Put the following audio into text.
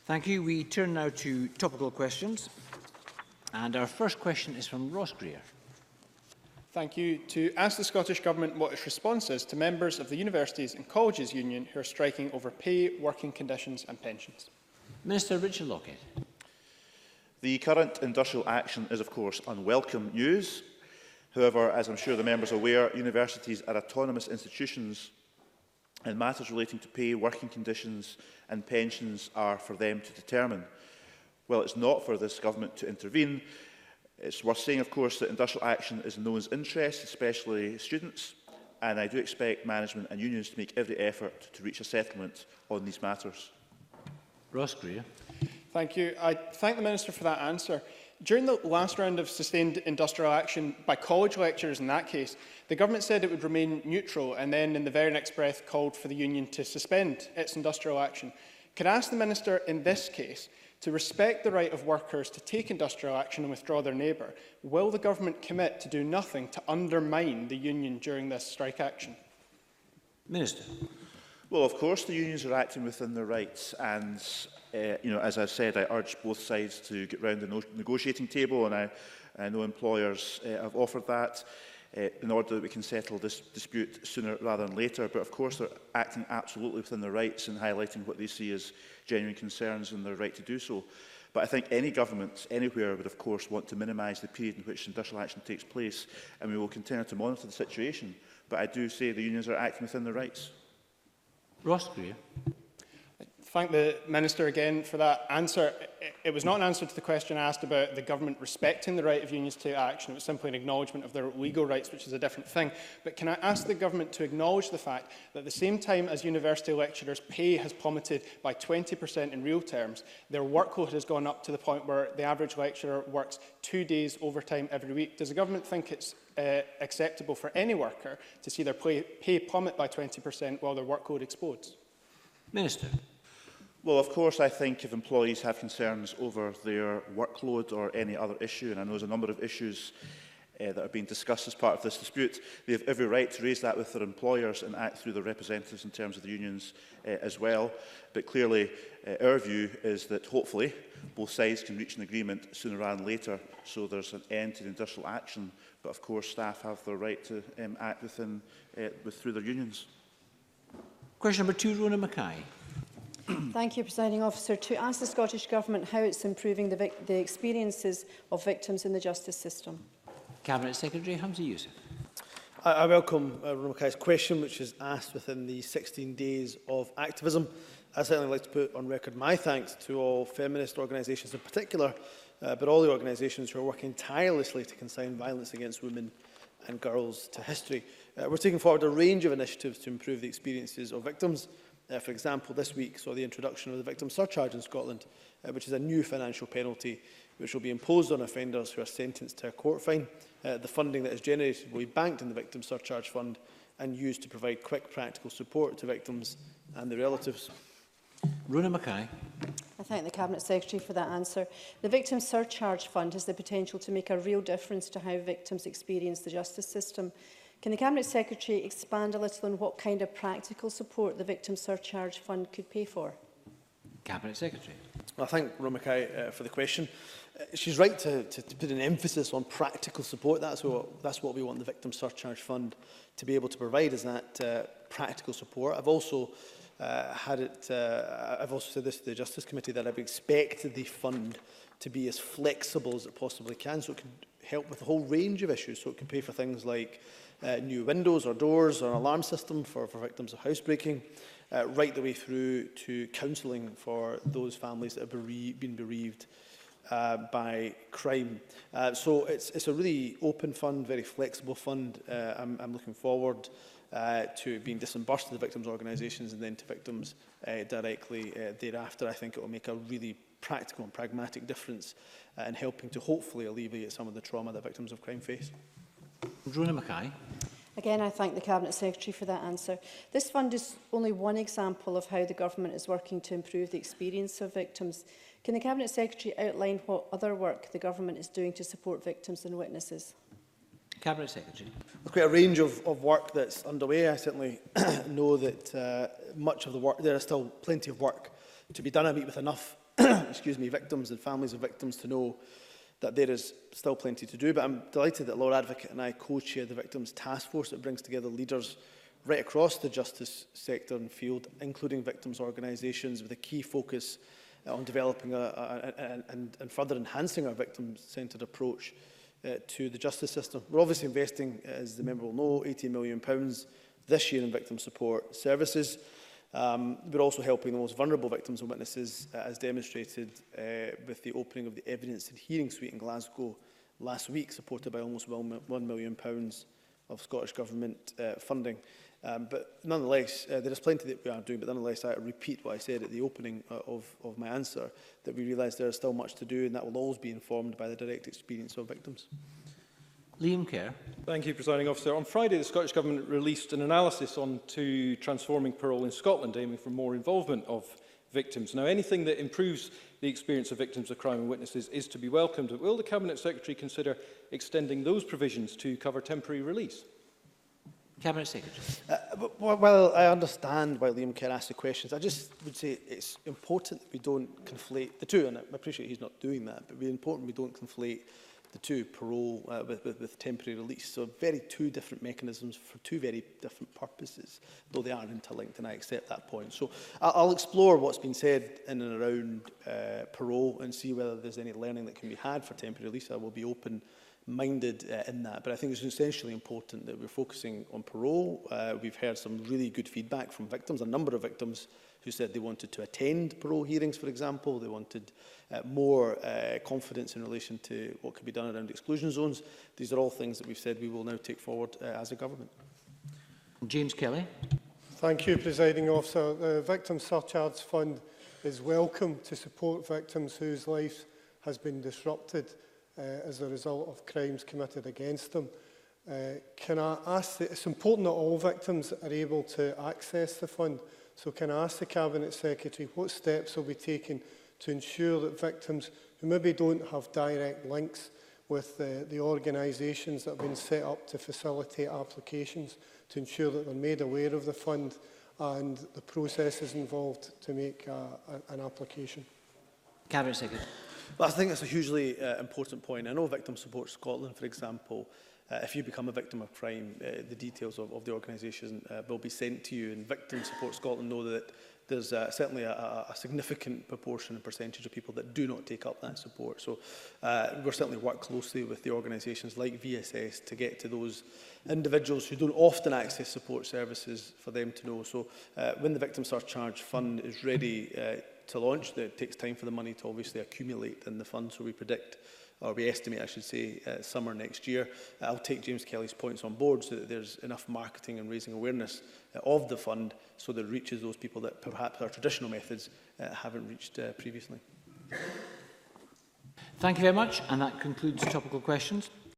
Thank you. We turn now to topical questions. And our first question is from Ross Greer. Thank you. To ask the Scottish Government what its response is to members of the Universities and Colleges Union who are striking over pay, working conditions and pensions. Minister Richard Lockhead. The current industrial action is, of course, unwelcome news. However, as I'm sure the members are aware, universities are autonomous institutions and matters relating to pay, working conditions and pensions are for them to determine. Well, it's not for this government to intervene. It's worth saying, of course, that industrial action is in no one's interest, especially students, and I do expect management and unions to make every effort to reach a settlement on these matters. Ross Greer. Thank you. I thank the Minister for that answer. During the last round of sustained industrial action by college lecturers in that case, the government said it would remain neutral and then in the very next breath called for the union to suspend its industrial action. Could I ask the Minister in this case to respect the right of workers to take industrial action and withdraw their neighbour? Will the government commit to do nothing to undermine the union during this strike action? Minister. Well, of course, the unions are acting within their rights, and as I've said, I urge both sides to get round the negotiating table, and I know employers have offered that in order that we can settle this dispute sooner rather than later. But of course, they're acting absolutely within their rights and highlighting what they see as genuine concerns and their right to do so. But I think any government anywhere would, of course, want to minimise the period in which industrial action takes place, and we will continue to monitor the situation. But I do say the unions are acting within their rights. Ross Greer. Thank the Minister again for that answer. It was not an answer to the question asked about the government respecting the right of unions to take action. It was simply an acknowledgement of their legal rights, which is a different thing. But can I ask the government to acknowledge the fact that at the same time as university lecturers' pay has plummeted by 20% in real terms, their workload has gone up to the point where the average lecturer works 2 days overtime every week? Does the government think it's acceptable for any worker to see their pay plummet by 20% while their workload explodes? Minister. Well, of course, I think if employees have concerns over their workload or any other issue, and I know there's a number of issues that are being discussed as part of this dispute, they have every right to raise that with their employers and act through their representatives in terms of the unions as well. But clearly, our view is that hopefully both sides can reach an agreement sooner rather than later, so there's an end to the industrial action. But of course, staff have the right to act through their unions. Question number 2, Rona Mackay. Thank you, Presiding Officer. To ask the Scottish Government how it's improving the experiences of victims in the justice system. Cabinet Secretary Hamza Youssef. I welcome Rona Mackay's question, which is asked within the 16 days of activism. I'd certainly like to put on record my thanks to all feminist organisations in particular, but all the organisations who are working tirelessly to consign violence against women and girls to history. We're taking forward a range of initiatives to improve the experiences of victims. For example, this week saw the introduction of the victim surcharge in Scotland, which is a new financial penalty which will be imposed on offenders who are sentenced to a court fine. The funding that is generated will be banked in the victim surcharge fund and used to provide quick practical support to victims and their relatives. Rona Mackay. I thank the Cabinet Secretary for that answer. The Victim Surcharge Fund has the potential to make a real difference to how victims experience the justice system. Can the Cabinet Secretary expand a little on what kind of practical support the Victim Surcharge Fund could pay for? Cabinet Secretary. Well, I thank Rona Mackay for the question. She's right to put an emphasis on practical support. That's what we want the Victim Surcharge Fund to be able to provide, is that practical support. I've also I've also said this to the Justice Committee, that I've expected the fund to be as flexible as it possibly can, so it can help with a whole range of issues. So it can pay for things like new windows or doors or an alarm system for victims of housebreaking, right the way through to counselling for those families that have been bereaved by crime. So it's a really open fund, very flexible fund. I'm looking forward to being disbursed to the victims' organisations and then to victims directly thereafter. I think it will make a really practical and pragmatic difference in helping to hopefully alleviate some of the trauma that victims of crime face. Rona Mackay. Again, I thank the Cabinet Secretary for that answer. This fund is only one example of how the Government is working to improve the experience of victims. Can the Cabinet Secretary outline what other work the Government is doing to support victims and witnesses? Cabinet Secretary. There's quite a range of work that's underway. I certainly know that much of the work, there is still plenty of work to be done. I meet with enough excuse me, victims and families of victims to know that there is still plenty to do. But I'm delighted that Lord Advocate and I co-chair the Victims Task Force that brings together leaders right across the justice sector and field, including victims' organisations, with a key focus on developing and further enhancing our victim-centred approach to the justice system. We're obviously investing, as the member will know, £18 million this year in victim support services. We're also helping the most vulnerable victims and witnesses, as demonstrated with the opening of the Evidence and Hearing Suite in Glasgow last week, supported by almost £1 million of Scottish Government funding. But nonetheless, there is plenty that we are doing, but nonetheless, I repeat what I said at the opening of my answer, that we realise there is still much to do, and that will always be informed by the direct experience of victims. Liam Kerr. Thank you, Presiding Officer. On Friday, the Scottish Government released an analysis on transforming parole in Scotland, aiming for more involvement of victims. Now, anything that improves the experience of victims of crime and witnesses is to be welcomed. But will the Cabinet Secretary consider extending those provisions to cover temporary release? Cabinet Secretary. Well, I understand why Liam Kerr asked the questions. I just would say it's important that we don't conflate the two, and I appreciate he's not doing that, but it's important we don't conflate the two, parole with temporary release. So two different mechanisms for two very different purposes, though they are interlinked, and I accept that point. So I'll explore what's been said in and around parole and see whether there's any learning that can be had for temporary release. I will be open-minded in that, but I think it's essentially important that we're focusing on parole. We've heard some really good feedback from victims, a number of victims who said they wanted to attend parole hearings, for example. They wanted more confidence in relation to what could be done around exclusion zones. These are all things that we've said we will now take forward as a government. James Kelly. Thank you, Presiding Officer. The Victim Surcharge Fund is welcome to support victims whose life has been disrupted as a result of crimes committed against them. Can I ask, it's important that all victims are able to access the fund, so can I ask the Cabinet Secretary what steps will be taken to ensure that victims who maybe don't have direct links with the organisations that have been set up to facilitate applications, to ensure that they're made aware of the fund and the processes involved to make an application? Cabinet Secretary. Well, I think that's a hugely important point. I know Victim Support Scotland, for example, if you become a victim of crime, the details of the organisation will be sent to you. And Victim Support Scotland know that there's certainly a significant proportion and percentage of people that do not take up that support. So we'll certainly work closely with the organisations like VSS to get to those individuals who don't often access support services for them to know. So when the Victim Surcharge Fund is ready to launch, it takes time for the money to obviously accumulate in the fund. So we predict, or we estimate, I should say, summer next year. I'll take James Kelly's points on board so that there's enough marketing and raising awareness of the fund so that it reaches those people that perhaps our traditional methods haven't reached previously. Thank you very much, and that concludes topical questions.